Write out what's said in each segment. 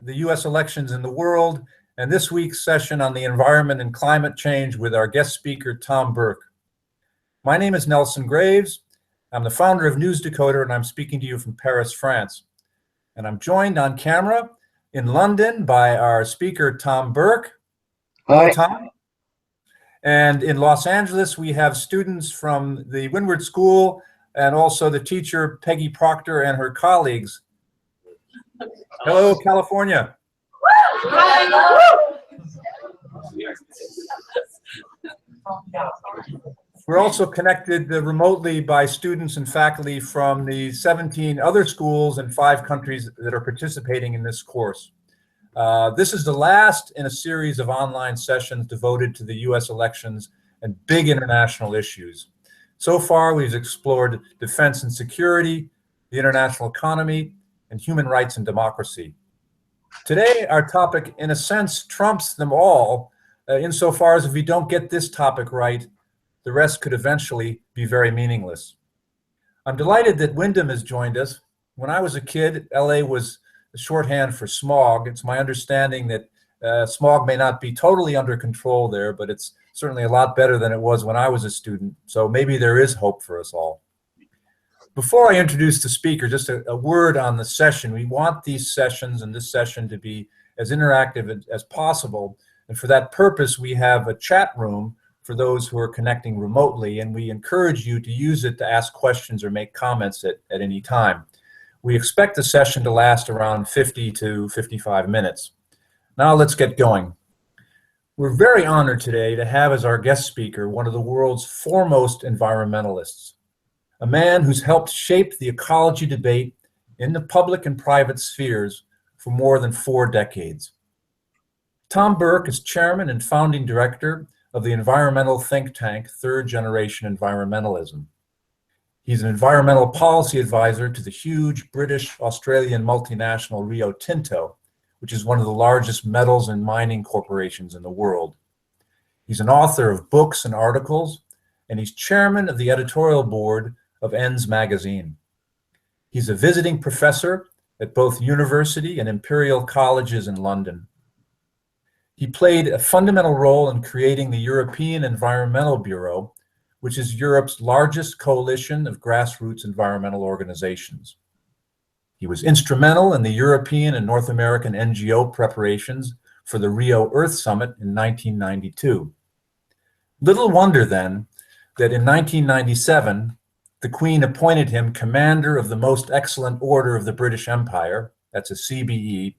the U.S. elections in the world, and this week's session on the environment and climate change with our guest speaker, Tom Burke. My name is Nelson Graves. I'm the founder of News Decoder, and I'm speaking to you from Paris, France. And I'm joined on camera in London by our speaker, Tom Burke. Hello, Tom. And in Los Angeles, we have students from the Windward School and also the teacher, Peggy Proctor, and her colleagues. Hello, California. We're also connected remotely by students and faculty from the 17 other schools and 5 countries that are participating in this course. This is the last in a series of online sessions devoted to the U.S. elections and big international issues. So far, we've explored defense and security, the international economy, and human rights and democracy. Today, our topic, in a sense, trumps them all, insofar as if we don't get this topic right, the rest could eventually be very meaningless. I'm delighted that Wyndham has joined us. When I was a kid, LA was a shorthand for smog. It's my understanding that smog may not be totally under control there, but it's certainly a lot better than it was when I was a student. So maybe there is hope for us all. Before I introduce the speaker, just a word on the session. We want these sessions and this session to be as interactive as possible. And for that purpose, we have a chat room for those who are connecting remotely, and we encourage you to use it to ask questions or make comments at any time. We expect the session to last around 50 to 55 minutes. Now let's get going. We're very honored today to have as our guest speaker one of the world's foremost environmentalists, a man who's helped shape the ecology debate in the public and private spheres for more than 4 decades. Tom Burke is chairman and founding director of the environmental think tank, Third Generation Environmentalism. He's an environmental policy advisor to the huge British-Australian multinational Rio Tinto, which is one of the largest metals and mining corporations in the world. He's an author of books and articles, and he's chairman of the editorial board of ENDS magazine. He's a visiting professor at both university and imperial colleges in London. He played a fundamental role in creating the European Environmental Bureau, which is Europe's largest coalition of grassroots environmental organizations. He was instrumental in the European and North American NGO preparations for the Rio Earth Summit in 1992. Little wonder then that in 1997, the Queen appointed him Commander of the Most Excellent Order of the British Empire, that's a CBE,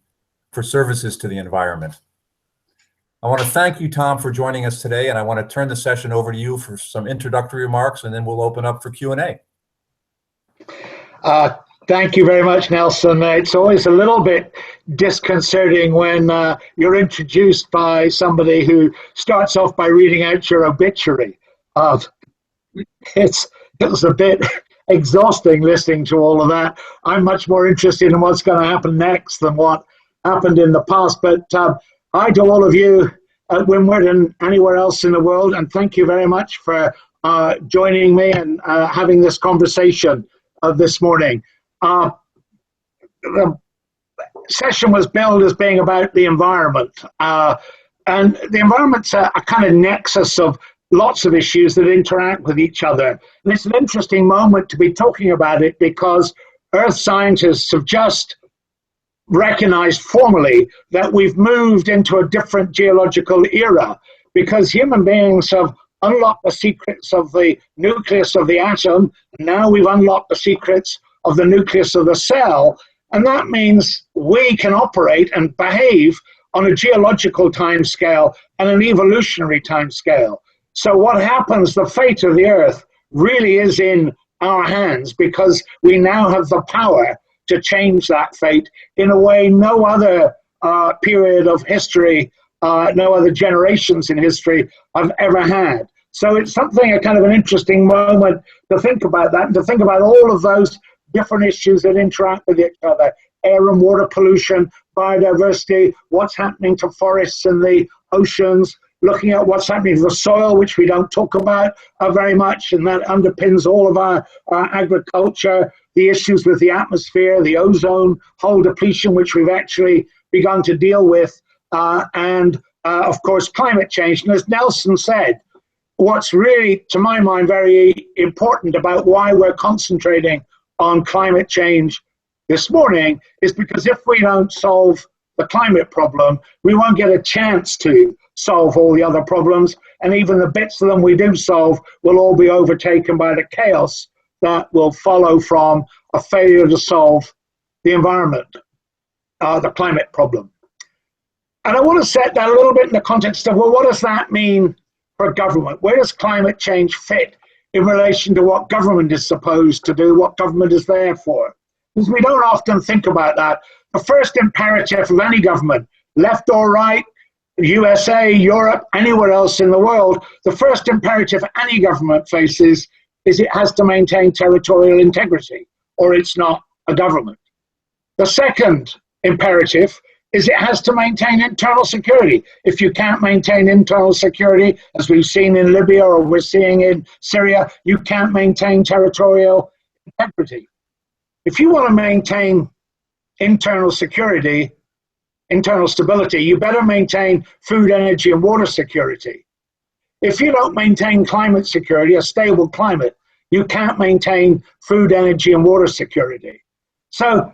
for services to the environment. I want to thank you, Tom, for joining us today, and I want to turn the session over to you for some introductory remarks, and then we'll open up for Q&A. Thank you very much, Nelson. It's always a little bit disconcerting when you're introduced by somebody who starts off by reading out your obituary. It was a bit exhausting listening to all of that. I'm much more interested in what's going to happen next than what happened in the past. But hi to all of you at Windward and anywhere else in the world, and thank you very much for joining me and having this conversation this morning. The session was billed as being about the environment, and the environment's a kind of nexus of lots of issues that interact with each other. And it's an interesting moment to be talking about it because earth scientists have just recognized formally that we've moved into a different geological era because human beings have unlocked the secrets of the nucleus of the atom. Now we've unlocked the secrets of the nucleus of the cell. And that means we can operate and behave on a geological time scale and an evolutionary time scale. So what happens, the fate of the earth really is in our hands because we now have the power to change that fate in a way no other period of history, no other generations in history have ever had. So it's something, a kind of an interesting moment to think about that and to think about all of those different issues that interact with each other. Air and water pollution, biodiversity, what's happening to forests and the oceans, looking at what's happening to the soil, which we don't talk about very much, and that underpins all of our agriculture, the issues with the atmosphere, the ozone hole depletion, which we've actually begun to deal with, and of course, climate change. And as Nelson said, what's really, to my mind, very important about why we're concentrating on climate change this morning is because if we don't solve the climate problem, we won't get a chance to solve all the other problems, and even the bits of them we do solve will all be overtaken by the chaos that will follow from a failure to solve the environment, the climate problem. And I want to set that a little bit in the context of, well, what does that mean for government? Where does climate change fit in relation to what government is supposed to do, what government is there for? Because we don't often think about that. The first imperative of any government, left or right, USA, Europe, anywhere else in the world, the first imperative any government faces is it has to maintain territorial integrity, or it's not a government. The second imperative is it has to maintain internal security. If you can't maintain internal security, as we've seen in Libya or we're seeing in Syria, you can't maintain territorial integrity. If you want to maintain internal security, internal stability, you better maintain food, energy, and water security. If you don't maintain climate security, a stable climate, you can't maintain food, energy, and water security. So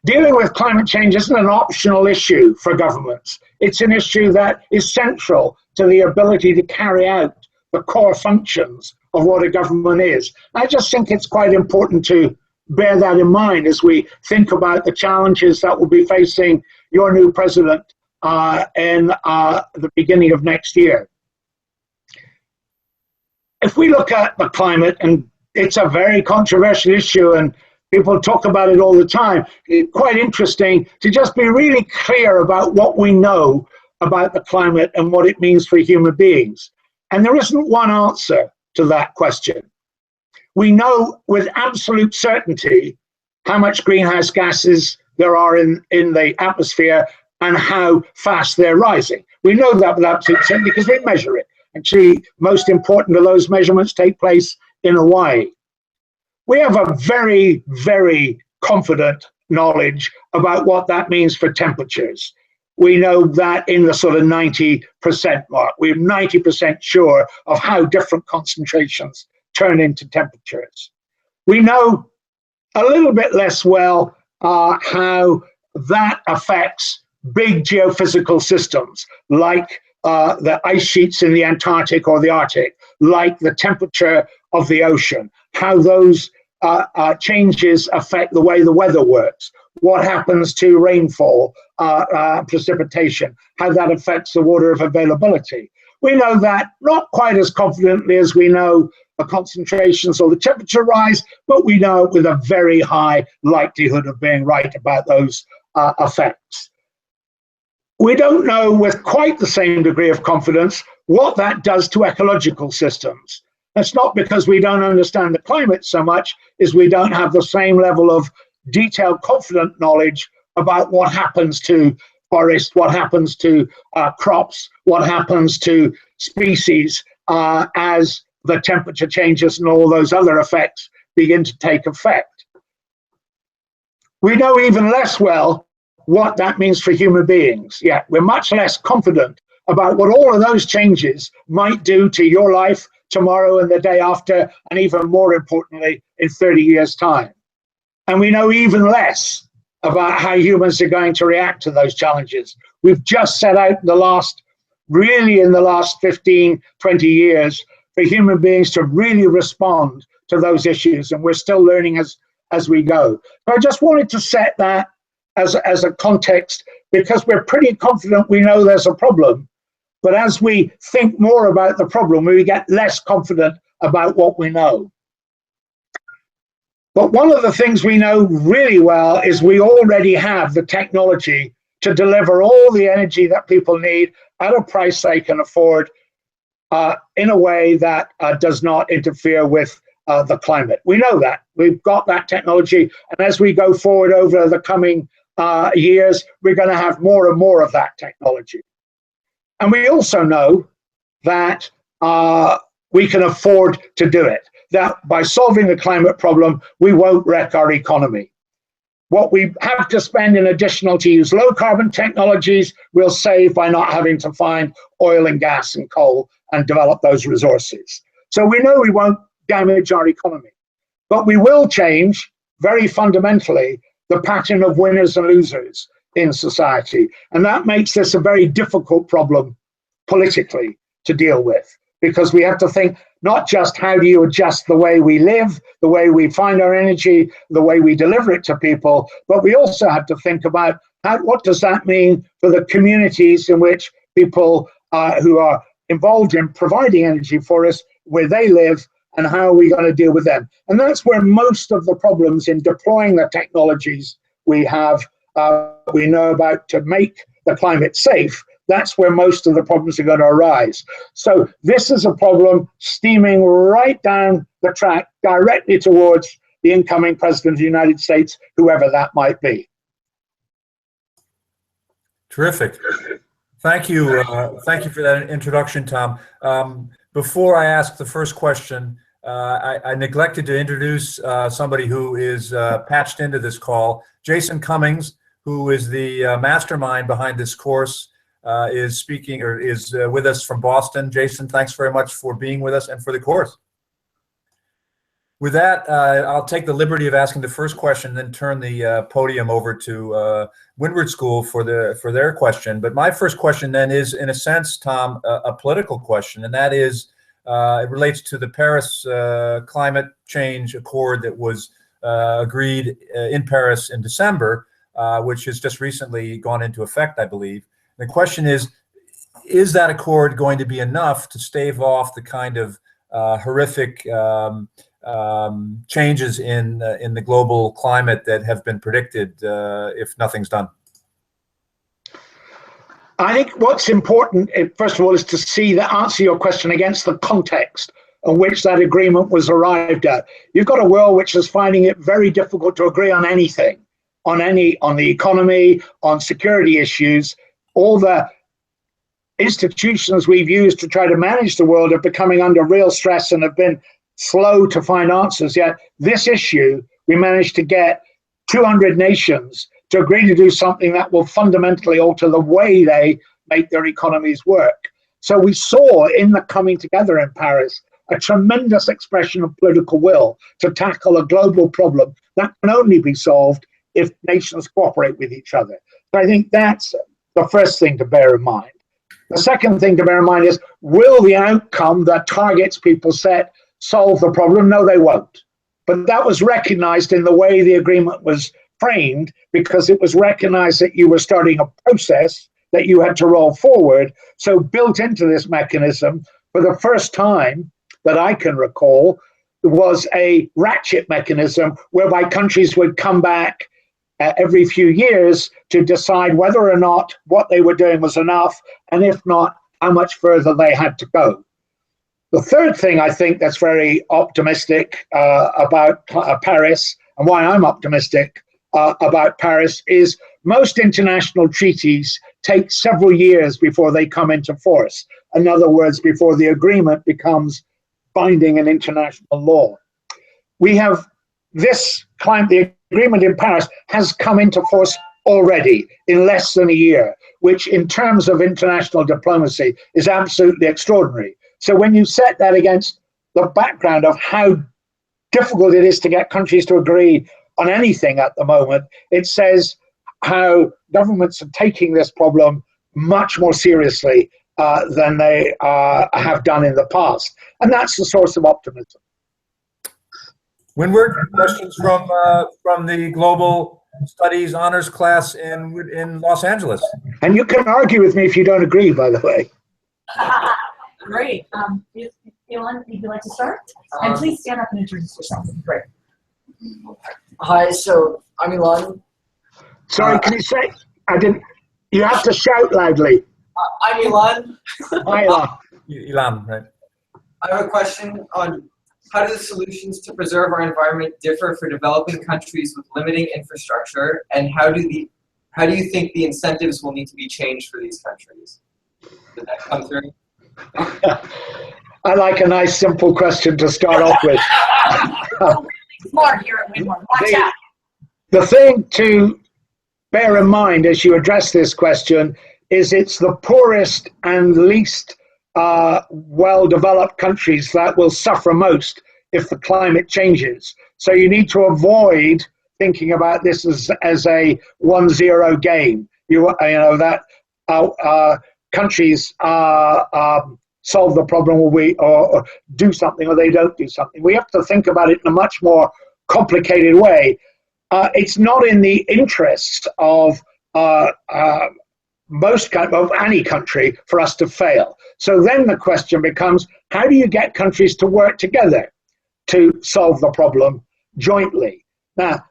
dealing with climate change isn't an optional issue for governments. It's an issue that is central to the ability to carry out the core functions of what a government is. I just think it's quite important to bear that in mind as we think about the challenges that will be facing your new president in the beginning of next year. If we look at the climate, and it's a very controversial issue and people talk about it all the time, it's quite interesting to just be really clear about what we know about the climate and what it means for human beings. And there isn't one answer to that question. We know with absolute certainty how much greenhouse gases there are in the atmosphere and how fast they're rising. We know that with absolute certainty because we measure it. Actually, most important of those measurements take place in Hawaii. We have a very, very confident knowledge about what that means for temperatures. We know that in the sort of 90% mark. We're 90% sure of how different concentrations turn into temperatures. We know a little bit less well how that affects big geophysical systems like the ice sheets in the Antarctic or the Arctic, like the temperature of the ocean, how those changes affect the way the weather works, what happens to rainfall, precipitation, how that affects the water availability. We know that not quite as confidently as we know the concentrations or the temperature rise, but we know with a very high likelihood of being right about those effects. We don't know with quite the same degree of confidence what that does to ecological systems. That's not because we don't understand the climate so much as we don't have the same level of detailed, confident knowledge about what happens to forests, what happens to crops, what happens to species as the temperature changes and all those other effects begin to take effect. We know even less well what that means for human beings. Yeah, we're much less confident about what all of those changes might do to your life tomorrow and the day after, and even more importantly, in 30 years' time. And we know even less about how humans are going to react to those challenges. We've just set out in the last 15, 20 years for human beings to really respond to those issues, and we're still learning as we go. So I just wanted to set that as a context, because we're pretty confident we know there's a problem, but as we think more about the problem, we get less confident about what we know. But one of the things we know really well is we already have the technology to deliver all the energy that people need at a price they can afford in a way that does not interfere with the climate. We know that. We've got that technology, and as we go forward over the coming years, we're going to have more and more of that technology. And we also know that we can afford to do it, that by solving the climate problem, we won't wreck our economy. what we have to spend in additional to use low carbon technologies, we'll save by not having to find oil and gas and coal and develop those resources. So we know we won't damage our economy, but we will change very fundamentally the pattern of winners and losers in society. And that makes this a very difficult problem politically to deal with, because we have to think not just how do you adjust the way we live, the way we find our energy, the way we deliver it to people, but we also have to think about what does that mean for the communities in which people who are involved in providing energy for us, where they live, and how are we going to deal with them. And that's where most of the problems in deploying the technologies we have, we know about to make the climate safe, that's where most of the problems are going to arise. So this is a problem steaming right down the track directly towards the incoming president of the United States, whoever that might be. Terrific. Thank you. Thank you for that introduction, Tom. Before I ask the first question, I neglected to introduce somebody who is patched into this call. Jason Cummings, who is the mastermind behind this course, is speaking or is with us from Boston. Jason, thanks very much for being with us and for the course. With that, I'll take the liberty of asking the first question, then turn the podium over to Windward School for their question. But my first question then is, in a sense, Tom, a political question, and that is, it relates to the Paris Climate Change Accord that was agreed in Paris in December, which has just recently gone into effect, I believe. The question is that accord going to be enough to stave off the kind of horrific changes in the global climate that have been predicted if nothing's done? I think what's important, first of all, is to see the answer your question against the context in which that agreement was arrived at. You've got a world which is finding it very difficult to agree on anything, on the economy, on security issues. All the institutions we've used to try to manage the world are becoming under real stress and have been slow to find answers. Yet this issue, we managed to get 200 nations to agree to do something that will fundamentally alter the way they make their economies work. So we saw in the coming together in Paris a tremendous expression of political will to tackle a global problem that can only be solved if nations cooperate with each other. So I think that's the first thing to bear in mind. The second thing to bear in mind is, will the outcome that targets people set solve the problem? No, they won't. But that was recognized in the way the agreement was framed, because it was recognized that you were starting a process that you had to roll forward. So built into this mechanism, for the first time that I can recall, was a ratchet mechanism whereby countries would come back every few years to decide whether or not what they were doing was enough, and if not, how much further they had to go. The third thing I think that's very optimistic about Paris, and why I'm optimistic about Paris, is most international treaties take several years before they come into force. In other words, before the agreement becomes binding in international law. We have this climate, the agreement in Paris has come into force already in less than a year, which in terms of international diplomacy is absolutely extraordinary. So when you set that against the background of how difficult it is to get countries to agree on anything at the moment, it says how governments are taking this problem much more seriously than they have done in the past. And that's the source of optimism. Windward, questions from the Global Studies honors class in Los Angeles. And you can argue with me if you don't agree, by the way. Great. Elon, would you like to start? And please stand up and introduce yourself. Great. Hi, so I'm Elon. Sorry, can you say? I didn't. You have to shout loudly. I'm Elon. Hi, Elon. Elon, right? I have a question on how do the solutions to preserve our environment differ for developing countries with limiting infrastructure, and how do you think the incentives will need to be changed for these countries? Did that come through? I like a nice simple question to start off with. Smart here at Windward. Watch out. The thing to bear in mind as you address this question is it's the poorest and least well-developed countries that will suffer most if the climate changes. So you need to avoid thinking about this as a 1-0 game. You know that countries solve the problem or do something or they don't do something. We have to think about it in a much more complicated way. It's not in the interests of any country for us to fail. So then the question becomes, how do you get countries to work together to solve the problem jointly? Now,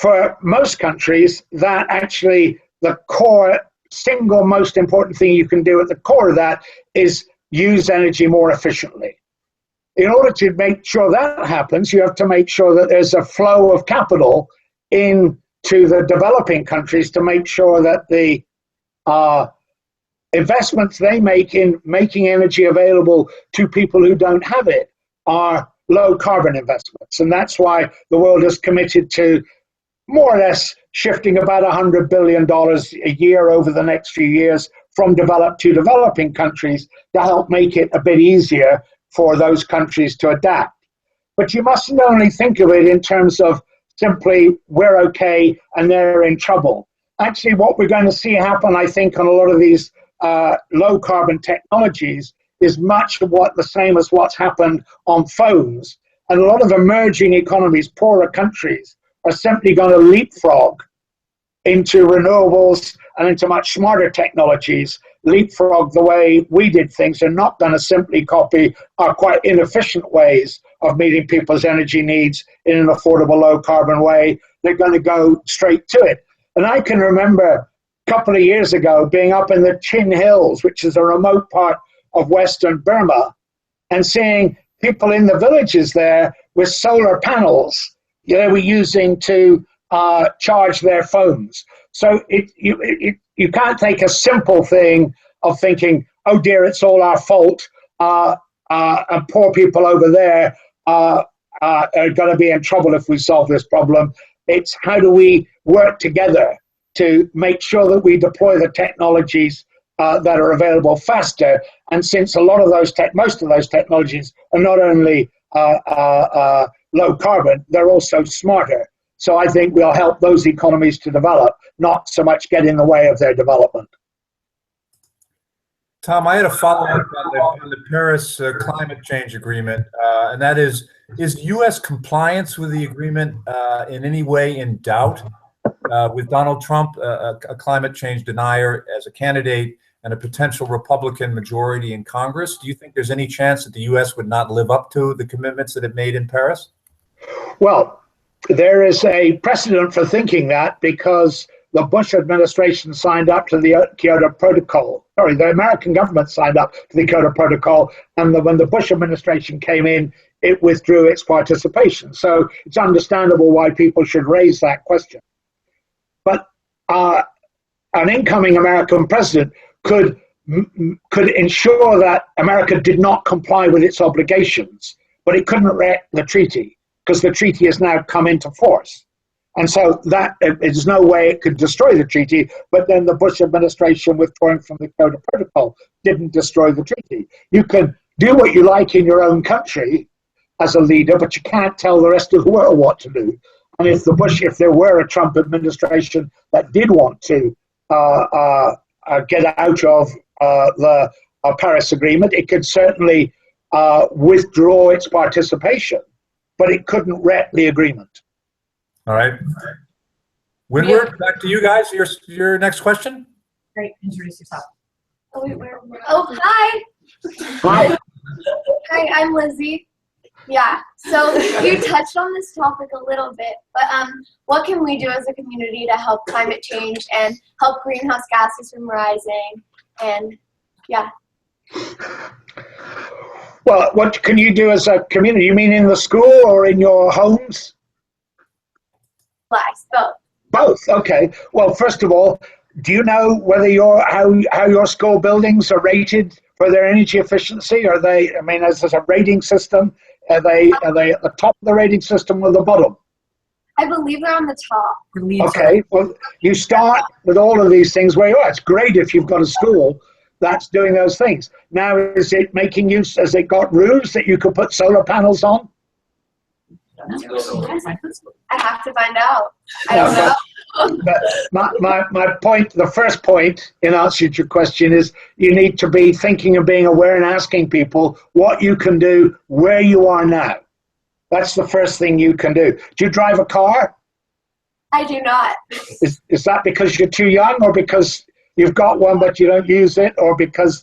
for most countries, that actually the core single most important thing you can do at the core of that is use energy more efficiently. In order to make sure that happens, you have to make sure that there's a flow of capital into the developing countries to make sure that the investments they make in making energy available to people who don't have it are low carbon investments. And that's why the world is committed to more or less shifting about $100 billion a year over the next few years from developed to developing countries to help make it a bit easier for those countries to adapt. But you mustn't only think of it in terms of simply we're okay and they're in trouble. Actually, what we're going to see happen, I think, on a lot of these low carbon technologies is much of the same as what's happened on phones. And a lot of emerging economies, poorer countries, are simply going to leapfrog into renewables and into much smarter technologies, leapfrog the way we did things. They're not going to simply copy our quite inefficient ways of meeting people's energy needs in an affordable, low-carbon way. They're going to go straight to it. And I can remember a couple of years ago being up in the Chin Hills, which is a remote part of Western Burma, and seeing people in the villages there with solar panels they were using to charge their phones. So you can't take a simple thing of thinking, oh dear, it's all our fault, and poor people over there are going to be in trouble if we solve this problem. It's how do we work together to make sure that we deploy the technologies that are available faster. And since a lot of those most of those technologies are not only low carbon, they're also smarter. So I think we'll help those economies to develop, not so much get in the way of their development. Tom, I had a follow-up on the Paris climate change agreement, and that is U.S. compliance with the agreement in any way in doubt with Donald Trump, a climate change denier, as a candidate and a potential Republican majority in Congress? Do you think there's any chance that the U.S. would not live up to the commitments that it made in Paris? Well, there is a precedent for thinking that because the Bush administration signed up to the Kyoto Protocol. Sorry, the American government signed up to the Kyoto Protocol, and when the Bush administration came in, it withdrew its participation. So it's understandable why people should raise that question. But an incoming American president could ensure that America did not comply with its obligations, but it couldn't wreck the treaty because the treaty has now come into force. And so that there's no way it could destroy the treaty, but then the Bush administration withdrawing from the Kyoto Protocol didn't destroy the treaty. You can do what you like in your own country as a leader, but you can't tell the rest of the world what to do. And if there were a Trump administration that did want to get out of the Paris Agreement, it could certainly withdraw its participation, but it couldn't wreck the agreement. All right. Windward, back to you guys. Your next question. Great. Introduce yourself. Hi. Hi. Hi, I'm Lizzie. Yeah, so you touched on this topic a little bit, but what can we do as a community to help climate change and help greenhouse gases from rising? And yeah. Well, what can you do as a community? You mean in the school or in your homes? Both. Both. Okay. Well, first of all, do you know whether how your school buildings are rated for their energy efficiency? Are they? I mean, is there a rating system? Are they at the top of the rating system or the bottom? I believe they're on the top. The leads are- Okay, well, you start with all of these things where you are. It's great if you've got a school that's doing those things. Now, is it making use, has it got roofs that you could put solar panels on? I have to find out. I don't know. But my point, the first point in answer to your question is you need to be thinking and being aware and asking people what you can do where you are now. That's the first thing you can do. Do you drive a car? I do not. Is that because you're too young, or because you've got one but you don't use it, or because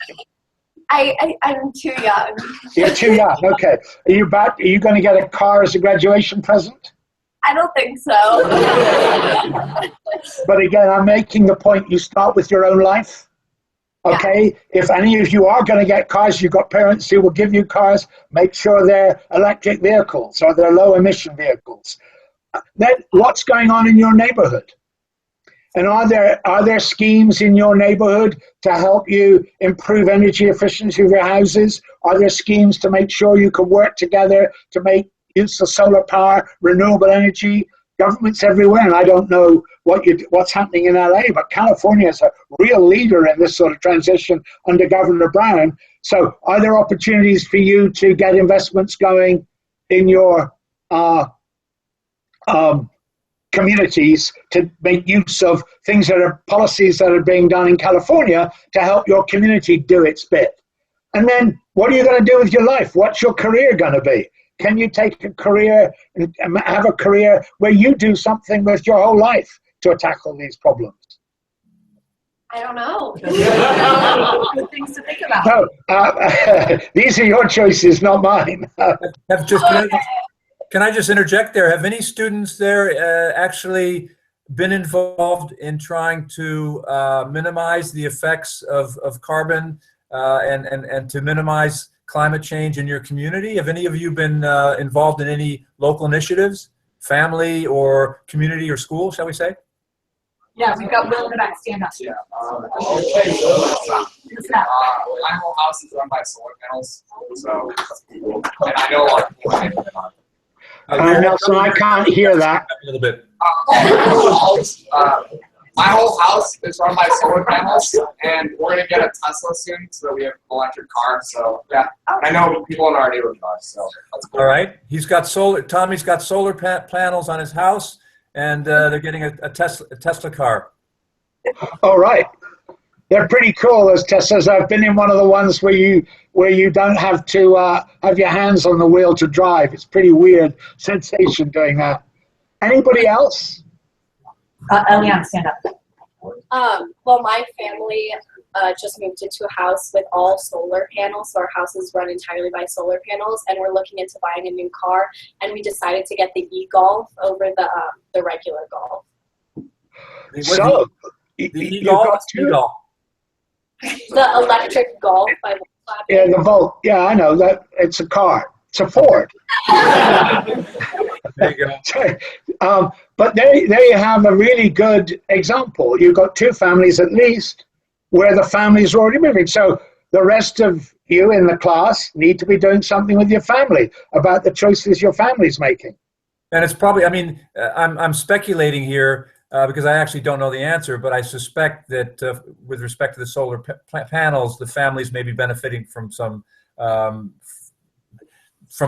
I'm too young. you're too young? Okay. Are you going to get a car as a graduation present? I don't think so. But again, I'm making the point, you start with your own life. Okay? If any of you are going to get cars, you've got parents who will give you cars, make sure they're electric vehicles or they're low emission vehicles. Then what's going on in your neighborhood? And are there schemes in your neighborhood to help you improve energy efficiency of your houses? Are there schemes to make sure you can work together to make use of solar power, renewable energy? Governments everywhere, and I don't know what's happening in LA, but California is a real leader in this sort of transition under Governor Brown. So are there opportunities for you to get investments going in your communities to make use of things that are policies that are being done in California to help your community do its bit? And then what are you going to do with your life? What's your career going to be? Can you take a career and have a career where you do something with your whole life to tackle these problems? I don't know. Good things to think about. No, these are your choices, not mine. Can I just interject there? Have any students there actually been involved in trying to minimize the effects of carbon and to minimize climate change in your community? Have any of you been involved in any local initiatives, family or community or school, shall we say? Yeah, we've got Will in the back. Stand up. Yeah. Who's that? My whole house is run by solar panels, so and I know a lot of people. Nelson, I can't hear that. A little bit. My whole house is run by solar panels, and we're gonna get a Tesla soon, so that we have an electric car. So yeah, I know people in our neighborhood are, so that's cool. All right. He's got solar. Tommy's got solar panels on his house, and they're getting a Tesla car. All right. They're pretty cool, those Teslas. I've been in one of the ones where you don't have to have your hands on the wheel to drive. It's pretty weird sensation doing that. Anybody else? Eliana, stand up. Well, my family just moved into a house with all solar panels, so our house is run entirely by solar panels, and we're looking into buying a new car, and we decided to get the e-Golf over the regular Golf. So, The you've e-Golf? got two. E-Golf. The electric Golf by Volkswagen. Yeah, the Volt. Yeah, I know that. It's a car. It's a Ford. There you go. But there you have a really good example. You've got two families at least where the families are already moving. So the rest of you in the class need to be doing something with your family about the choices your family's making. And it's probably, I mean, I'm speculating here because I actually don't know the answer, but I suspect that with respect to the solar panels, the families may be benefiting from some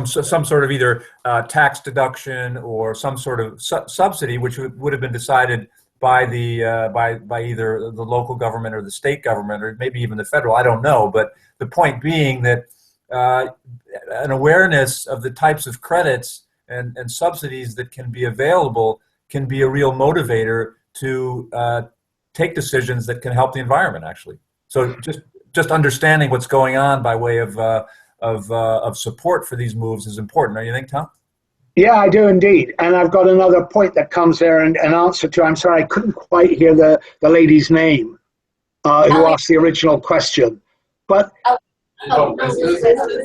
sort of either tax deduction or some sort of subsidy, which would have been decided by the by either the local government or the state government or maybe even the federal. I don't know, but the point being that an awareness of the types of credits and subsidies that can be available can be a real motivator to take decisions that can help the environment. Actually, so just understanding what's going on by way of support for these moves is important. Don't you think, Tom? Yeah, I do indeed. And I've got another point that comes there and an answer to. I'm sorry, I couldn't quite hear the lady's name who asked the original question. But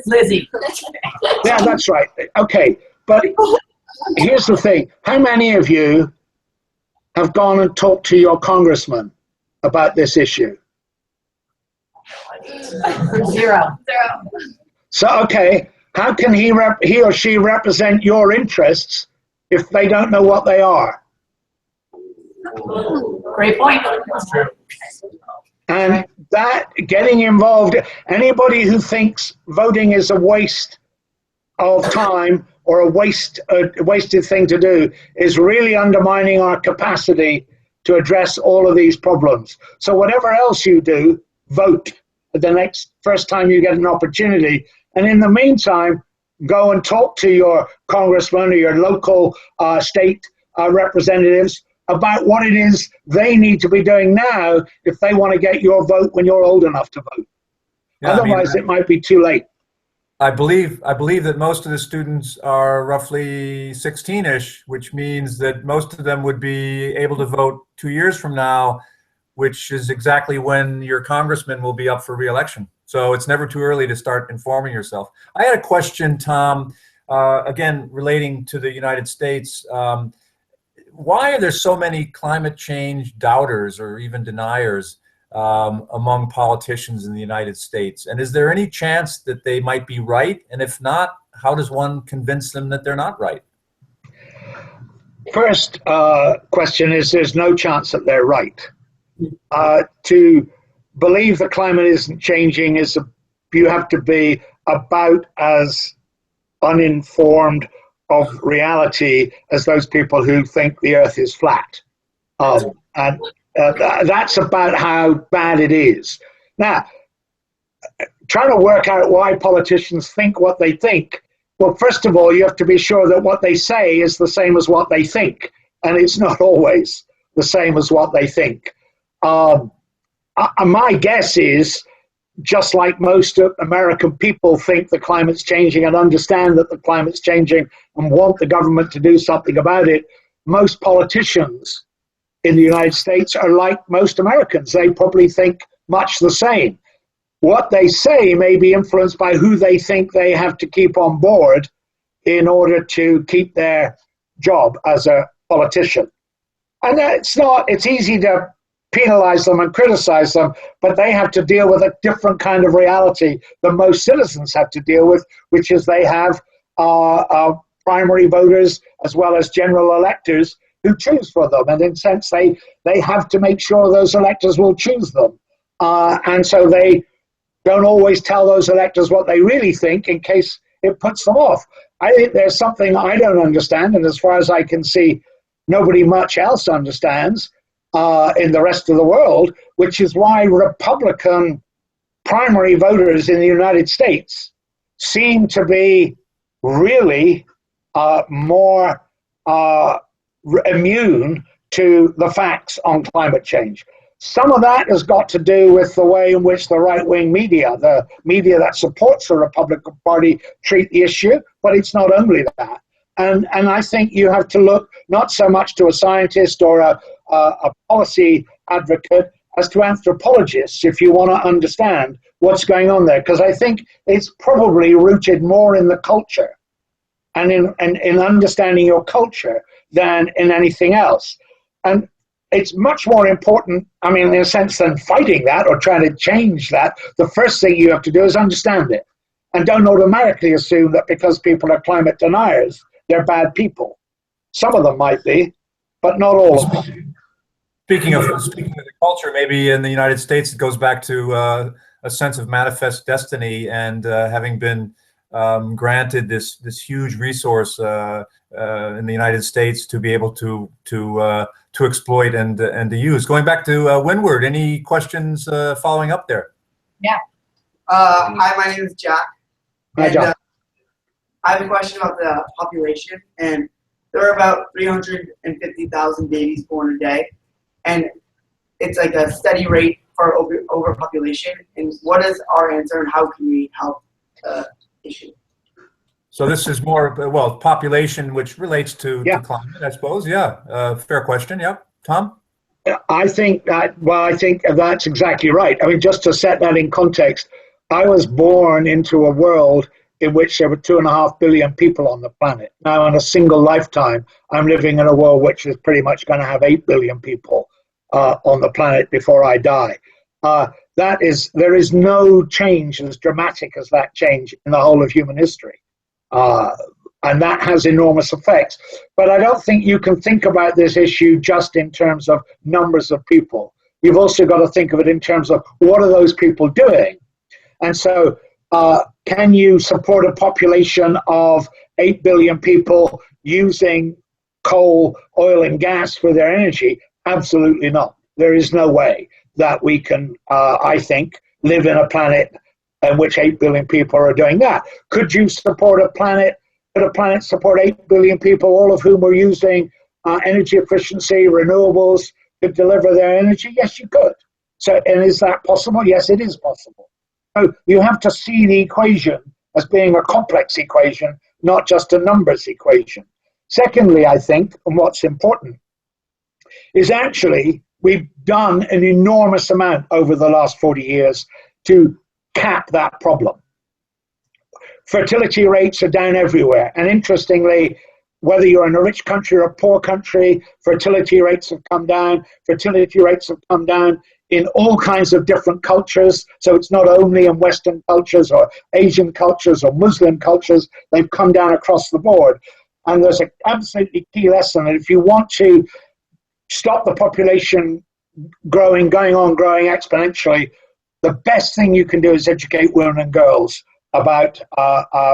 Lizzie. yeah, that's right. Okay, but here's the thing. How many of you have gone and talked to your congressman about this issue? Zero. So, okay, how can he or she represent your interests if they don't know what they are. Great point. And that getting involved, anybody who thinks voting is a waste of time or a wasted thing to do is really undermining our capacity to address all of these problems. So whatever else you do, vote the first time you get an opportunity. And in the meantime, go and talk to your congressman or your local state representatives about what it is they need to be doing now if they want to get your vote when you're old enough to vote. Yeah, Otherwise, it might be too late. I believe that most of the students are roughly 16-ish, which means that most of them would be able to vote 2 years from now, which is exactly when your congressman will be up for re-election. So it's never too early to start informing yourself. I had a question, Tom, again, relating to the United States. Why are there so many climate change doubters or even deniers among politicians in the United States? And is there any chance that they might be right? And if not, how does one convince them that they're not right? First question is there's no chance that they're right. To believe the climate isn't changing you have to be about as uninformed of reality as those people who think the earth is flat. And that's about how bad it is. Now, trying to work out why politicians think what they think, well, first of all, you have to be sure that what they say is the same as what they think, and it's not always the same as what they think. My guess is, just like most American people think the climate's changing and understand that the climate's changing and want the government to do something about it, most politicians in the United States are like most Americans. They probably think much the same. What they say may be influenced by who they think they have to keep on board in order to keep their job as a politician. And it's easy to penalize them and criticize them, but they have to deal with a different kind of reality than most citizens have to deal with, which is they have primary voters as well as general electors who choose for them. And in a sense, they have to make sure those electors will choose them. And so they don't always tell those electors what they really think in case it puts them off. I think there's something I don't understand, and as far as I can see, nobody much else understands in the rest of the world, which is why Republican primary voters in the United States seem to be really more immune to the facts on climate change. Some of that has got to do with the way in which the right-wing media, the media that supports the Republican Party, treat the issue, but it's not only that. And I think you have to look not so much to a scientist or a policy advocate as to anthropologists if you want to understand what's going on there, because I think it's probably rooted more in the culture and in understanding your culture than in anything else. And it's much more important, I mean, in a sense, than fighting that or trying to change that. The first thing you have to do is understand it. And don't automatically assume that because people are climate deniers, they're bad people. Some of them might be, but not all of them. Speaking of the culture, maybe in the United States, it goes back to a sense of manifest destiny and having been granted this huge resource in the United States to be able to exploit and to use. Going back to Windward, any questions following up there? Yeah. Hi, my name is Jack. Hi, Jack. I have a question about the population, and there are about 350,000 babies born a day, and it's like a steady rate for overpopulation. And what is our answer, and how can we help the issue? So this is more, well, population, which relates to climate, I suppose. Yeah, fair question. Yep. Tom? I think that's exactly right. I mean, just to set that in context, I was born into a world in which there were 2.5 billion people on the planet. Now, in a single lifetime, I'm living in a world which is pretty much going to have 8 billion people on the planet before I die. There is no change as dramatic as that change in the whole of human history. And that has enormous effects. But I don't think you can think about this issue just in terms of numbers of people. You've also got to think of it in terms of what are those people doing? And so can you support a population of 8 billion people using coal, oil, and gas for their energy? Absolutely not. There is no way that we can, I think, live in a planet in which 8 billion people are doing that. Could you support a planet? Could a planet support 8 billion people, all of whom are using energy efficiency, renewables to deliver their energy? Yes, you could. So, and is that possible? Yes, it is possible. So you have to see the equation as being a complex equation, not just a numbers equation. Secondly, I think, and what's important, is actually we've done an enormous amount over the last 40 years to cap that problem. Fertility rates are down everywhere. And interestingly, whether you're in a rich country or a poor country, fertility rates have come down. Fertility rates have come down in all kinds of different cultures. So it's not only in Western cultures or Asian cultures or Muslim cultures. They've come down across the board. And there's an absolutely key lesson that if you want to stop the population going exponentially, the best thing you can do is educate women and girls about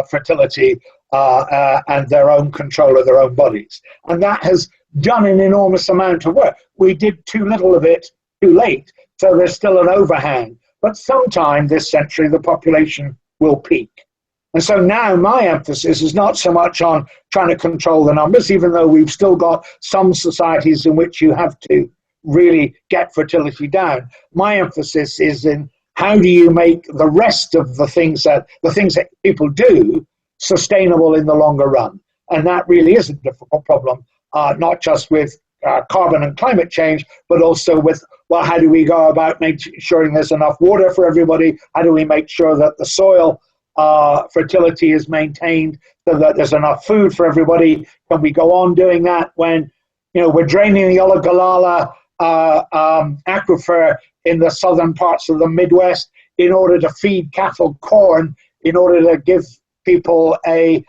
fertility and their own control of their own bodies. And that has done an enormous amount of work. We did too little of it too late, so there's still an overhang. But sometime this century, the population will peak. And so now my emphasis is not so much on trying to control the numbers, even though we've still got some societies in which you have to really get fertility down. My emphasis is in how do you make the rest of the things that people do sustainable in the longer run? And that really is a difficult problem, not just with carbon and climate change, but also with, well, how do we go about making sure there's enough water for everybody? How do we make sure that the soil fertility is maintained so that there's enough food for everybody? Can we go on doing that when, we're draining the Olagalala aquifer in the southern parts of the Midwest in order to feed cattle corn, in order to give people a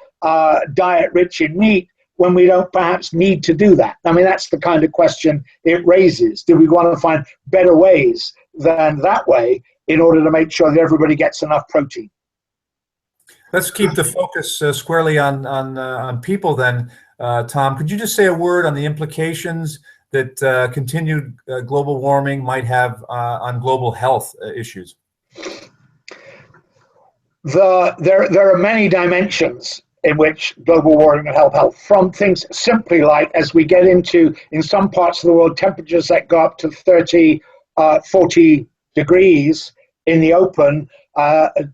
diet rich in meat, when we don't perhaps need to do that? I mean, that's the kind of question it raises. Do we want to find better ways than that way in order to make sure that everybody gets enough protein? Let's keep the focus squarely on people then. Tom, could you just say a word on the implications that continued global warming might have on global health issues? There are many dimensions in which global warming will help health, from things simply like, as we get into, in some parts of the world, temperatures that go up to 30, 40 degrees in the open,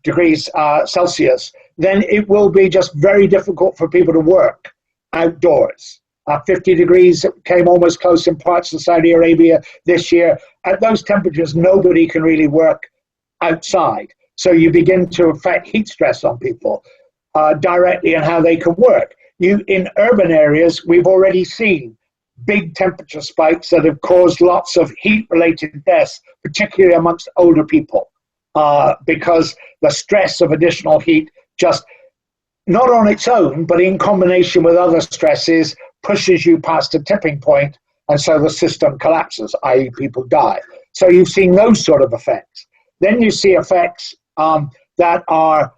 degrees Celsius, then it will be just very difficult for people to work outdoors. 50 degrees came almost close in parts of Saudi Arabia this year. At those temperatures, nobody can really work outside. So you begin to affect heat stress on people directly and how they can work. In urban areas, we've already seen big temperature spikes that have caused lots of heat-related deaths, particularly amongst older people, because the stress of additional heat just, not on its own, but in combination with other stresses, pushes you past a tipping point, and so the system collapses, i.e. people die. So you've seen those sort of effects. Then you see effects that are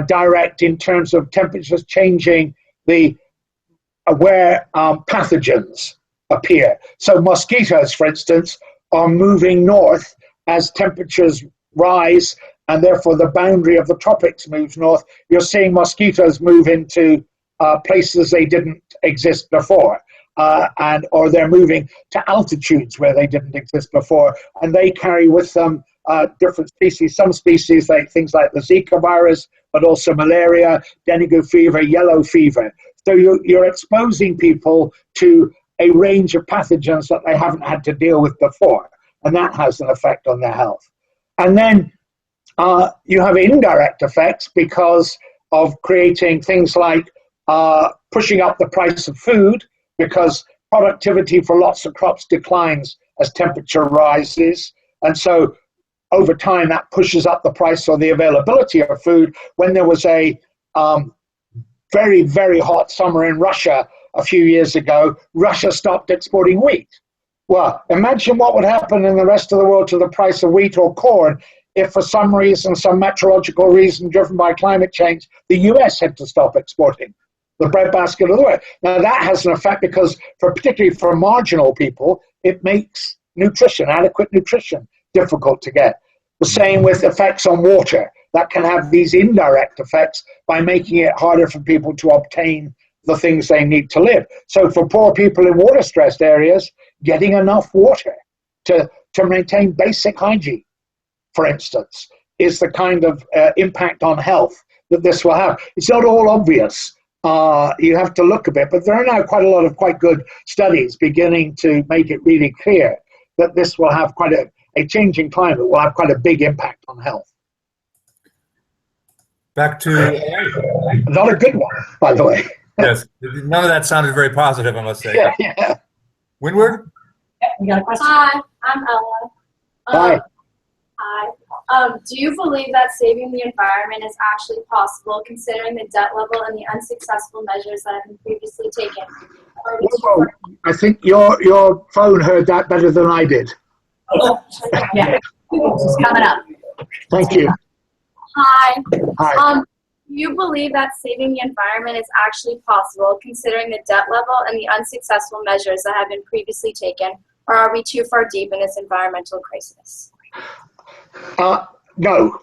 direct in terms of temperatures changing where pathogens appear. So mosquitoes, for instance, are moving north as temperatures rise, and therefore the boundary of the tropics moves north. You're seeing mosquitoes move into places they didn't exist before, or they're moving to altitudes where they didn't exist before, and they carry with them different species. Some species, like things like the Zika virus, but also malaria, dengue fever, yellow fever. So you're exposing people to a range of pathogens that they haven't had to deal with before, and that has an effect on their health. And then you have indirect effects because of creating things like pushing up the price of food, because productivity for lots of crops declines as temperature rises. And so over time, that pushes up the price or the availability of food. When there was a very, very hot summer in Russia a few years ago, Russia stopped exporting wheat. Well, imagine what would happen in the rest of the world to the price of wheat or corn if for some reason, some meteorological reason driven by climate change, the US had to stop exporting the breadbasket of the world. Now that has an effect because particularly for marginal people, it makes nutrition, adequate nutrition, difficult to get. The same with effects on water. That can have these indirect effects by making it harder for people to obtain the things they need to live. So for poor people in water-stressed areas, getting enough water to maintain basic hygiene, for instance, is the kind of impact on health that this will have. It's not all obvious. You have to look a bit, but there are now quite a lot of quite good studies beginning to make it really clear that this will have quite a changing climate will have quite a big impact on health. Back to not a good one, by the way. Yes, none of that sounded very positive, I must say. Yeah. Windward? You got a question? Hi, I'm Ella. Hi. Hi. Do you believe that saving the environment is actually possible, considering the debt level and the unsuccessful measures that have been previously taken? Well, I think your phone heard that better than I did. Oh, yeah. It's coming up. Thank you. Hi. Hi. Do you believe that saving the environment is actually possible, considering the debt level and the unsuccessful measures that have been previously taken, or are we too far deep in this environmental crisis? No,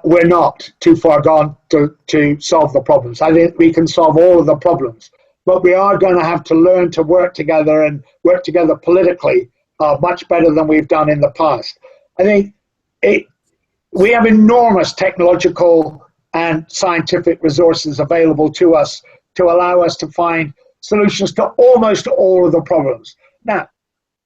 we're not too far gone to solve the problems. I think we can solve all of the problems, but we are going to have to learn to work together and work together politically much better than we've done in the past. I think we have enormous technological and scientific resources available to us to allow us to find solutions to almost all of the problems. Now,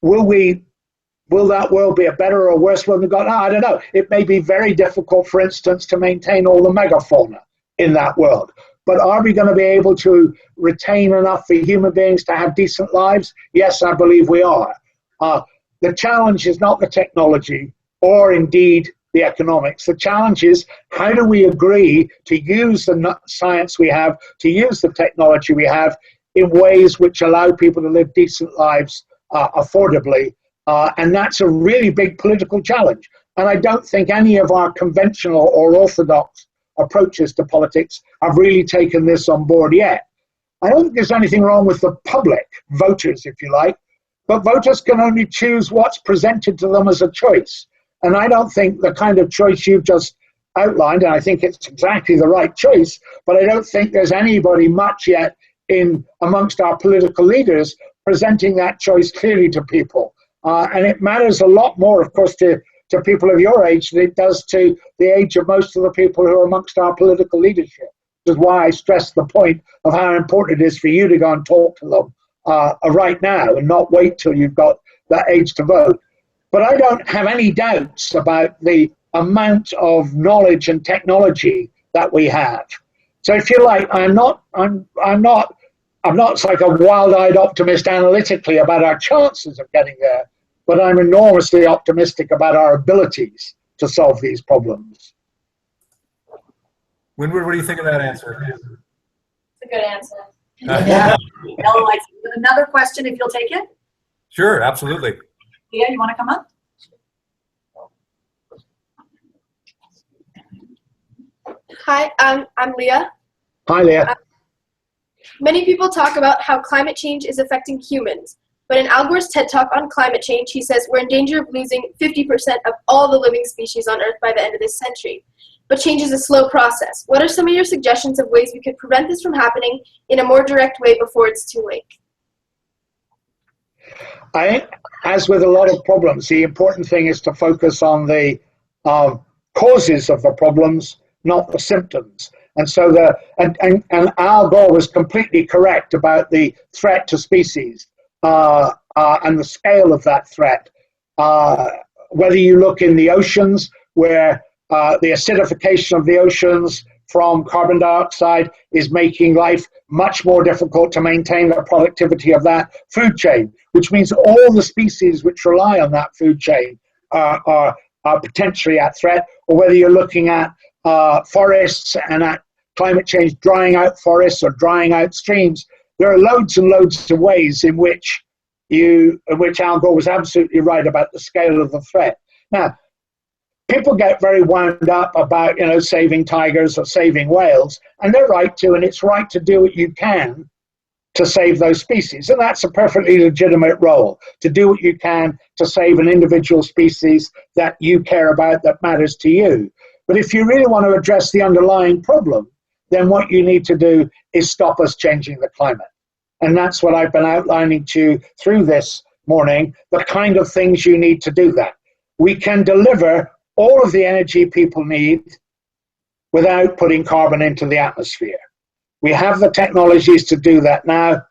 will that world be a better or worse world than we've got now? I don't know. It may be very difficult, for instance, to maintain all the megafauna in that world. But are we going to be able to retain enough for human beings to have decent lives? Yes, I believe we are. The challenge is not the technology or indeed the economics. The challenge is how do we agree to use the science we have, to use the technology we have in ways which allow people to live decent lives affordably. And that's a really big political challenge. And I don't think any of our conventional or orthodox approaches to politics have really taken this on board yet. I don't think there's anything wrong with the public, voters, if you like, but voters can only choose what's presented to them as a choice. And I don't think the kind of choice you've just outlined, and I think it's exactly the right choice, but I don't think there's anybody much yet amongst our political leaders presenting that choice clearly to people. And it matters a lot more, of course, to people of your age than it does to the age of most of the people who are amongst our political leadership. Which is why I stress the point of how important it is for you to go and talk to them right now and not wait till you've got that age to vote. But I don't have any doubts about the amount of knowledge and technology that we have. So if you like, I'm not like a wild-eyed optimist analytically about our chances of getting there, but I'm enormously optimistic about our abilities to solve these problems. Windward, what do you think of that answer? It's a good answer. Yeah. Ella likes it. Another question, if you'll take it. Sure, absolutely. Leah, you want to come up? Hi, I'm Leah. Hi, Leah. Many people talk about how climate change is affecting humans, but in Al Gore's TED Talk on climate change, he says we're in danger of losing 50% of all the living species on Earth by the end of this century. But change is a slow process. What are some of your suggestions of ways we could prevent this from happening in a more direct way before it's too late? As with a lot of problems, the important thing is to focus on the causes of the problems, not the symptoms. And so and Al Gore was completely correct about the threat to species and the scale of that threat. Whether you look in the oceans, where the acidification of the oceans from carbon dioxide is making life much more difficult to maintain the productivity of that food chain, which means all the species which rely on that food chain are potentially at threat, or whether you're looking at forests and at climate change drying out forests or drying out streams, there are loads and loads of ways in which Al Gore was absolutely right about the scale of the threat. Now, people get very wound up about, saving tigers or saving whales, and they're right to, and it's right to do what you can to save those species. And that's a perfectly legitimate role, to do what you can to save an individual species that you care about, that matters to you. But if you really want to address the underlying problem, then what you need to do is stop us changing the climate. And that's what I've been outlining to you through this morning, the kind of things you need to do that. We can deliver all of the energy people need without putting carbon into the atmosphere. We have the technologies to do that now.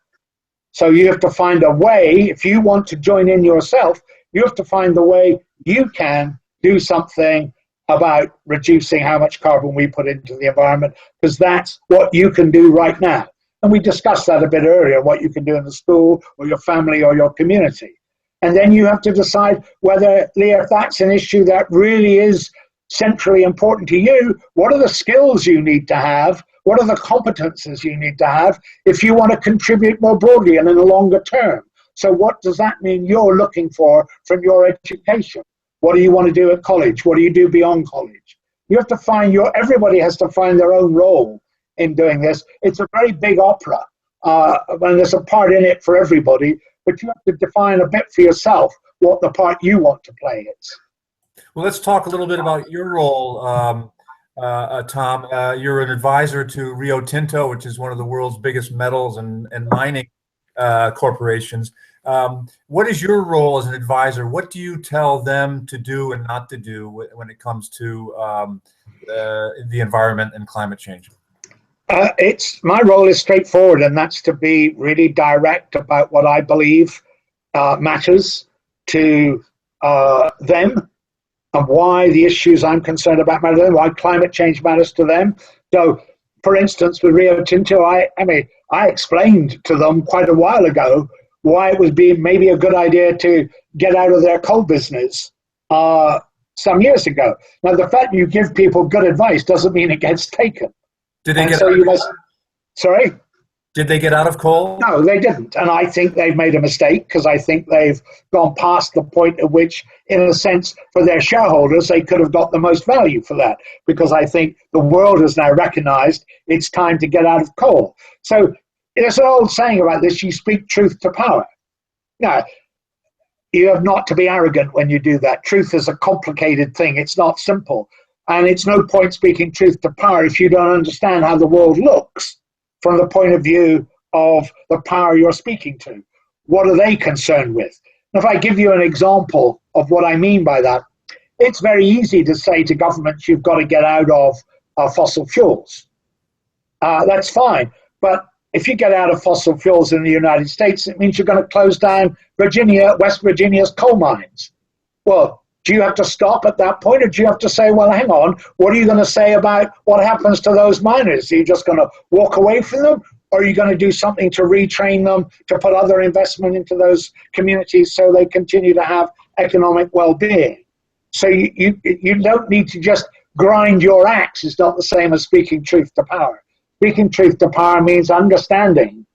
So you have to find a way, if you want to join in yourself, you have to find the way you can do something about reducing how much carbon we put into the environment, because that's what you can do right now. And we discussed that a bit earlier, what you can do in the school or your family or your community. And then you have to decide whether, Leah, if that's an issue that really is centrally important to you, what are the skills you need to have? What are the competences you need to have if you want to contribute more broadly and in the longer term? So what does that mean you're looking for from your education? What do you want to do at college? What do you do beyond college? You have to find everybody has to find their own role in doing this. It's a very big opera, and there's a part in it for everybody, but you have to define a bit for yourself what the part you want to play is. Well, let's talk a little bit about your role, Tom. You're an advisor to Rio Tinto, which is one of the world's biggest metals and mining corporations. What is your role as an advisor? What do you tell them to do and not to do when it comes to the environment and climate change? My role is straightforward, and that's to be really direct about what I believe matters to them, and why the issues I'm concerned about matter to them, why climate change matters to them. So, for instance, with Rio Tinto, I explained to them quite a while ago why it would be maybe a good idea to get out of their coal business some years ago. Now, the fact you give people good advice doesn't mean it gets taken. Did they Sorry? Did they get out of coal? No, they didn't. And I think they've made a mistake, because I think they've gone past the point at which, in a sense, for their shareholders, they could have got the most value for that. Because I think the world has now recognized it's time to get out of coal. So there's an old saying about this: you speak truth to power. Now, you have not to be arrogant when you do that. Truth is a complicated thing. It's not simple. And it's no point speaking truth to power if you don't understand how the world looks from the point of view of the power you're speaking to. What are they concerned with? And if I give you an example of what I mean by that, it's very easy to say to governments, you've got to get out of fossil fuels. That's fine. But if you get out of fossil fuels in the United States, it means you're going to close down West Virginia's coal mines. Well, do you have to stop at that point, or do you have to say, well, hang on, what are you going to say about what happens to those miners? Are you just going to walk away from them, or are you going to do something to retrain them, to put other investment into those communities so they continue to have economic well-being? So you don't need to just grind your axe. It's not the same as speaking truth to power. Speaking truth to power means understanding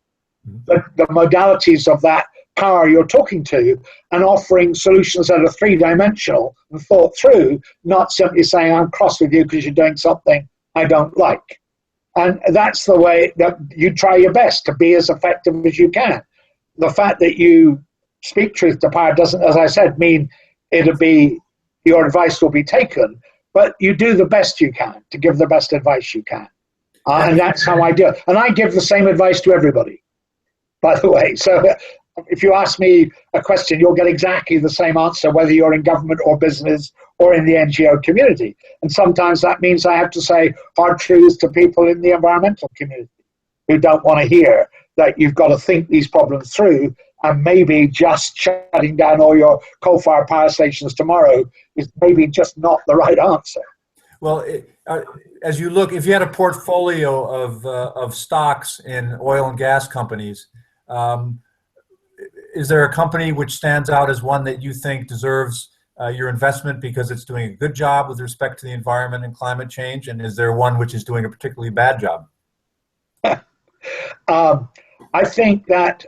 the modalities of that power you're talking to, and offering solutions that are three-dimensional and thought through, not simply saying, I'm cross with you because you're doing something I don't like. And that's the way that you try your best to be as effective as you can. The fact that you speak truth to power doesn't, as I said, mean your advice will be taken, but you do the best you can to give the best advice you can. And that's how I do it. And I give the same advice to everybody, by the way. So if you ask me a question, you'll get exactly the same answer, whether you're in government or business or in the NGO community. And sometimes that means I have to say hard truths to people in the environmental community who don't want to hear that you've got to think these problems through, and maybe just shutting down all your coal-fired power stations tomorrow is maybe just not the right answer. Well, as you look, if you had a portfolio of stocks in oil and gas companies, is there a company which stands out as one that you think deserves your investment because it's doing a good job with respect to the environment and climate change? And is there one which is doing a particularly bad job? I think that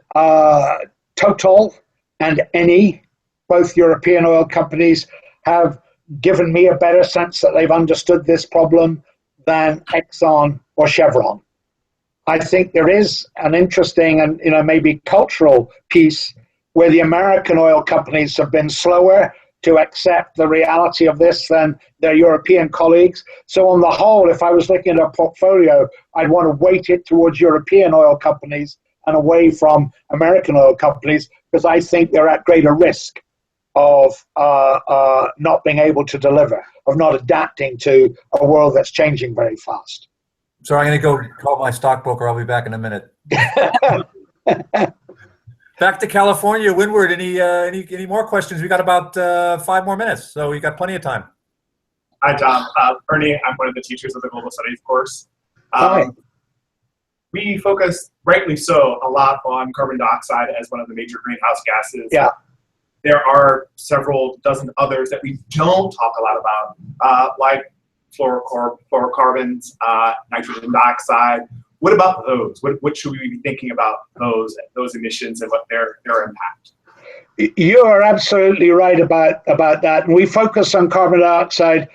Total and Eni, both European oil companies, have given me a better sense that they've understood this problem than Exxon or Chevron. I think there is an interesting and maybe cultural piece where the American oil companies have been slower to accept the reality of this than their European colleagues. So on the whole, if I was looking at a portfolio, I'd want to weight it towards European oil companies and away from American oil companies, because I think they're at greater risk of not being able to deliver, of not adapting to a world that's changing very fast. So I'm going to go call my stockbroker. I'll be back in a minute. Back to California, Windward. Any more questions? We got about 5 more minutes, so we got plenty of time. Hi, Tom. Ernie, I'm one of the teachers of the Global Studies course. Hi. We focus, rightly so, a lot on carbon dioxide as one of the major greenhouse gases. Yeah. There are several dozen others that we don't talk a lot about, like fluorocarbons, nitrogen dioxide. What about those? What should we be thinking about those emissions and what their impact? You are absolutely right about that. And we focus on carbon dioxide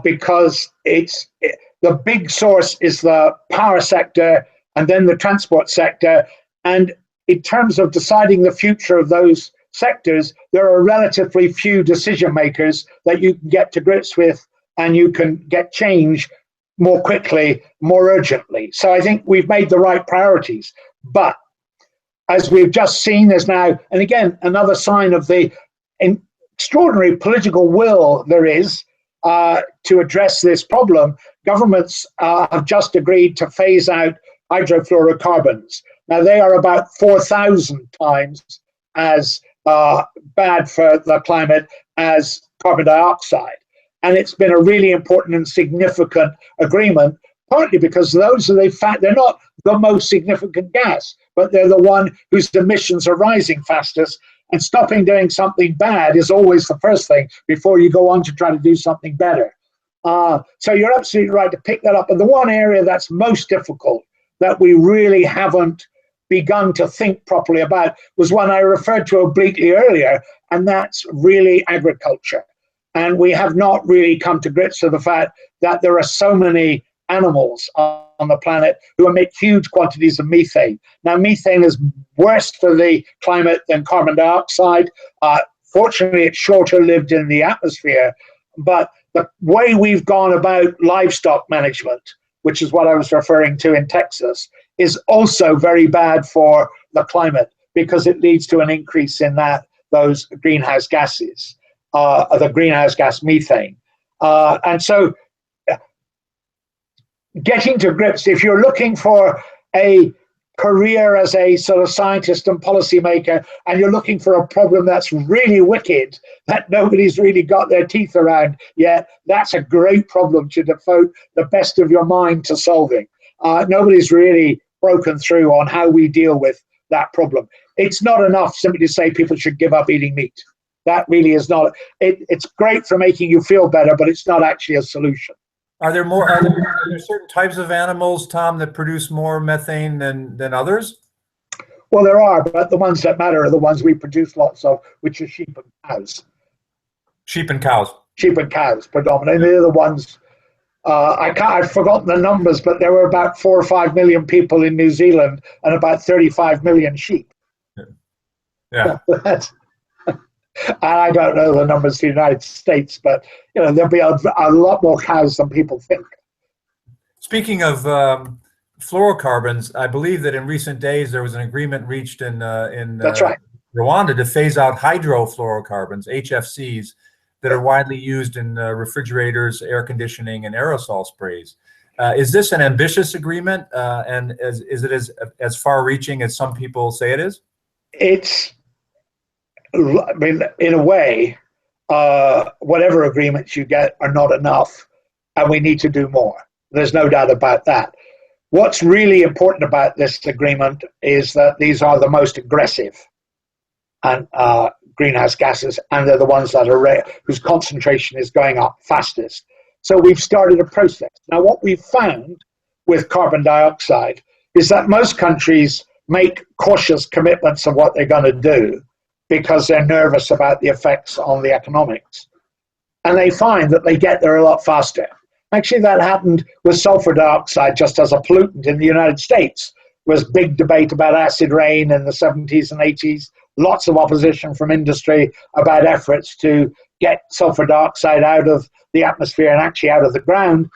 because the big source is the power sector and then the transport sector. And in terms of deciding the future of those sectors, there are relatively few decision makers that you can get to grips with and you can get change more quickly, more urgently. So I think we've made the right priorities. But as we've just seen, there's now, and again, another sign of the extraordinary political will there is to address this problem. Governments have just agreed to phase out hydrofluorocarbons. Now, they are about 4,000 times as bad for the climate as carbon dioxide. And it's been a really important and significant agreement, partly because those are they're not the most significant gas, but they're the one whose emissions are rising fastest. And stopping doing something bad is always the first thing before you go on to try to do something better. So you're absolutely right to pick that up. And the one area that's most difficult that we really haven't begun to think properly about was one I referred to obliquely earlier, and that's really agriculture. And we have not really come to grips with the fact that there are so many animals on the planet who emit huge quantities of methane. Now, methane is worse for the climate than carbon dioxide. Fortunately, it's shorter lived in the atmosphere. But the way we've gone about livestock management, which is what I was referring to in Texas, is also very bad for the climate because it leads to an increase in those greenhouse gases. The greenhouse gas methane. And so getting to grips, if you're looking for a career as a sort of scientist and policymaker, and you're looking for a problem that's really wicked, that nobody's really got their teeth around yet, that's a great problem to devote the best of your mind to solving. Nobody's really broken through on how we deal with that problem. It's not enough simply to say people should give up eating meat. That really is not. It's great for making you feel better, but it's not actually a solution. Are there certain types of animals, Tom, that produce more methane than others? Well, there are, but the ones that matter are the ones we produce lots of, which are sheep and cows. Sheep and cows. Sheep and cows, predominantly. They're the ones. I've forgotten the numbers, but there were about 4 or 5 million people in New Zealand and about 35 million sheep. Yeah. I don't know the numbers for the United States, but there'll be a lot more cows than people think. Speaking of fluorocarbons, I believe that in recent days there was an agreement reached in That's right. Rwanda to phase out hydrofluorocarbons, HFCs, that are widely used in refrigerators, air conditioning, and aerosol sprays. Is this an ambitious agreement, and is it as far-reaching as some people say it is? In a way, whatever agreements you get are not enough, and we need to do more. There's no doubt about that. What's really important about this agreement is that these are the most aggressive and greenhouse gases, and they're the ones that are whose concentration is going up fastest. So we've started a process. Now, what we've found with carbon dioxide is that most countries make cautious commitments of what they're going to do because they're nervous about the effects on the economics. And they find that they get there a lot faster. Actually, that happened with sulfur dioxide just as a pollutant in the United States. There was big debate about acid rain in the 70s and 80s, lots of opposition from industry about efforts to get sulfur dioxide out of the atmosphere and actually out of the ground,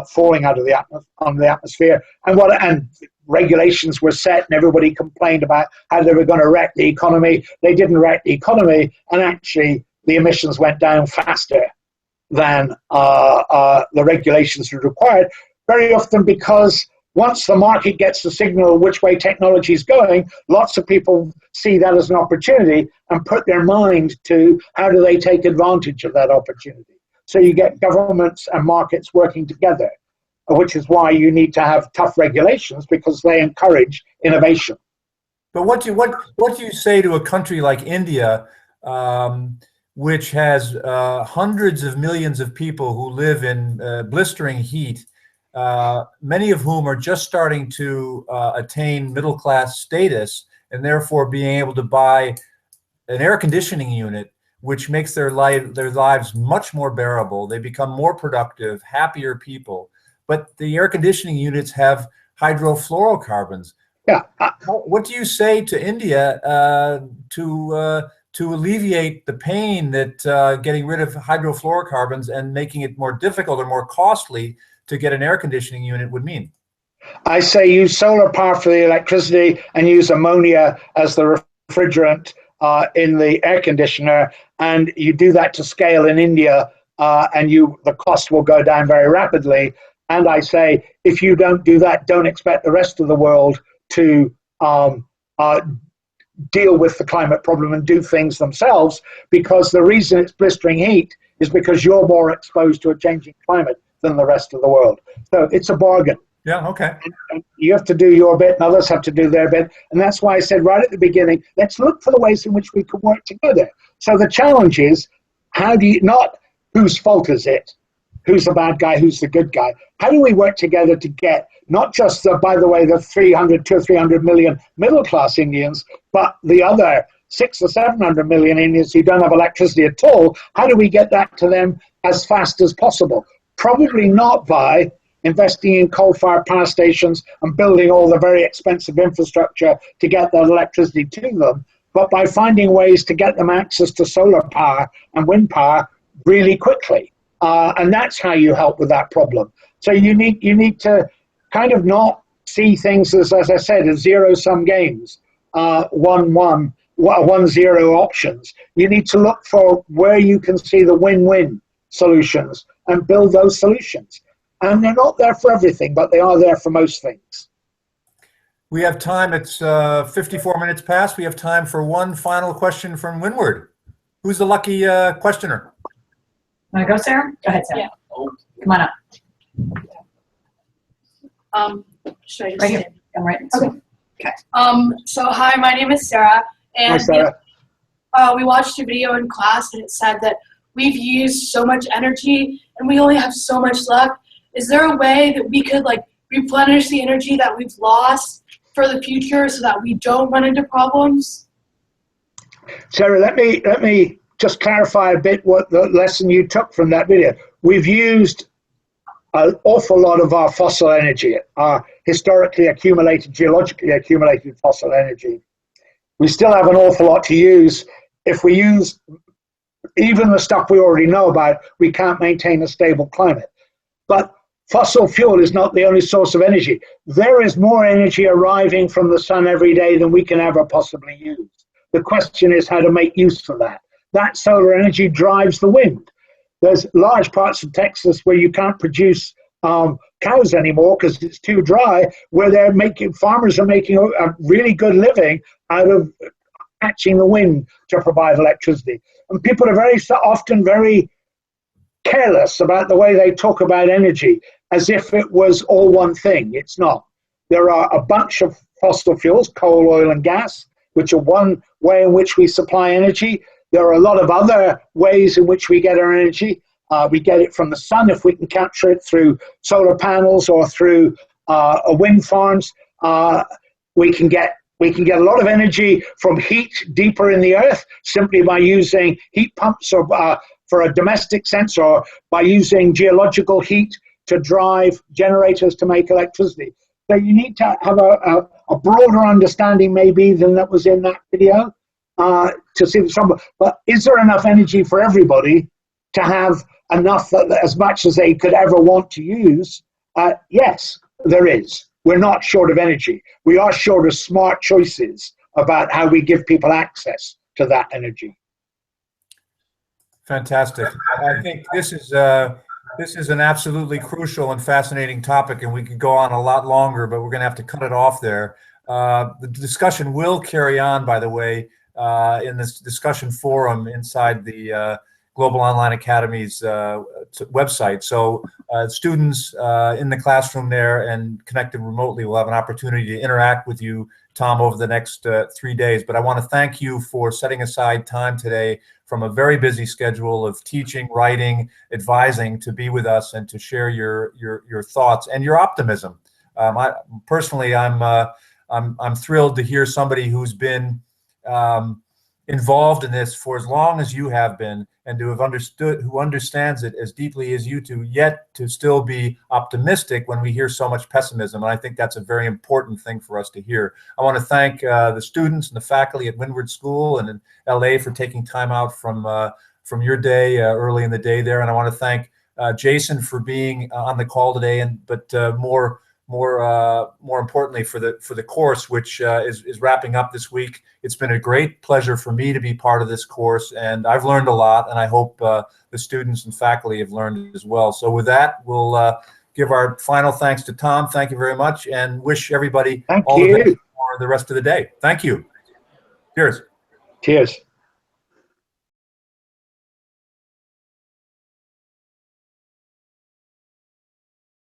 falling out of the atmosphere. And regulations were set and everybody complained about how they were going to wreck the economy. They didn't wreck the economy, and actually the emissions went down faster than the regulations were required, very often because once the market gets the signal which way technology is going, lots of people see that as an opportunity and put their mind to how do they take advantage of that opportunity. So you get governments and markets working together, which is why you need to have tough regulations because they encourage innovation. But what do you say to a country like India, which has hundreds of millions of people who live in blistering heat, many of whom are just starting to attain middle-class status and therefore being able to buy an air conditioning unit, which makes their lives much more bearable. They become more productive, happier people. But the air conditioning units have hydrofluorocarbons. Yeah. What do you say to India to alleviate the pain that getting rid of hydrofluorocarbons and making it more difficult or more costly to get an air conditioning unit would mean? I say use solar power for the electricity and use ammonia as the refrigerant in the air conditioner, and you do that to scale in India, and the cost will go down very rapidly. And I say, if you don't do that, don't expect the rest of the world to deal with the climate problem and do things themselves, because the reason it's blistering heat is because you're more exposed to a changing climate than the rest of the world. So it's a bargain. Yeah, okay. And you have to do your bit and others have to do their bit. And that's why I said right at the beginning, let's look for the ways in which we can work together. So the challenge is, not whose fault is it? Who's the bad guy? Who's the good guy? How do we work together to get not just the 200 or 300 million middle-class Indians, but the other 600 or 700 million Indians who don't have electricity at all? How do we get that to them as fast as possible? Probably not by investing in coal-fired power stations and building all the very expensive infrastructure to get that electricity to them, but by finding ways to get them access to solar power and wind power really quickly. And that's how you help with that problem. So you need to kind of not see things as I said, as zero-sum games, 1-1, 1-0 options. You need to look for where you can see the win-win solutions and build those solutions. And they're not there for everything, but they are there for most things. We have time. It's 54 minutes past. We have time for one final question from Windward. Who's the lucky questioner? Want to go, Sarah? Go ahead, Sarah. Yeah. Come on up. Should I just Right here. stand? Come right. Okay. So hi, my name is Sarah, and Hi, Sarah. we watched a video in class, and it said that we've used so much energy, and we only have so much left. Is there a way that we could replenish the energy that we've lost for the future, so that we don't run into problems? Sarah, let me just clarify a bit what the lesson you took from that video. We've used an awful lot of our fossil energy, our historically accumulated, geologically accumulated fossil energy. We still have an awful lot to use. If we use even the stuff we already know about, we can't maintain a stable climate. But fossil fuel is not the only source of energy. There is more energy arriving from the sun every day than we can ever possibly use. The question is how to make use of that. That solar energy drives the wind. There's large parts of Texas where you can't produce cows anymore because it's too dry, where farmers are making a really good living out of catching the wind to provide electricity. And people are often very careless about the way they talk about energy, as if it was all one thing. It's not. There are a bunch of fossil fuels, coal, oil, and gas, which are one way in which we supply energy. There are a lot of other ways in which we get our energy. We get it from the sun if we can capture it through solar panels or through wind farms. We can get a lot of energy from heat deeper in the earth simply by using heat pumps or for a domestic sense, or by using geological heat to drive generators to make electricity. So you need to have a broader understanding maybe than that was in that video to see the trouble. But is there enough energy for everybody to have enough, as much as they could ever want to use? Yes, there is. We're not short of energy. We are short of smart choices about how we give people access to that energy. Fantastic. I think this is an absolutely crucial and fascinating topic, and we could go on a lot longer, but we're going to have to cut it off there. The discussion will carry on, by the way, in this discussion forum inside the Global Online Academy's website. So students in the classroom there and connected remotely will have an opportunity to interact with you, Tom, over the next 3 days. But I want to thank you for setting aside time today from a very busy schedule of teaching, writing, advising, to be with us and to share your thoughts and your optimism. Personally, I'm thrilled to hear somebody who's been involved in this for as long as you have been, and to have understood, who understands it as deeply as you do, yet to still be optimistic when we hear so much pessimism. And I think that's a very important thing for us to hear. I want to thank the students and the faculty at Windward School and in LA for taking time out from your day early in the day there. And I want to thank Jason for being on the call today, but more importantly for the course, which is wrapping up this week. It's been a great pleasure for me to be part of this course, and I've learned a lot, and I hope the students and faculty have learned as well. So with that, we'll give our final thanks to Tom. Thank you very much, and wish everybody all the best for the rest of the day. Thank you. Cheers. Cheers.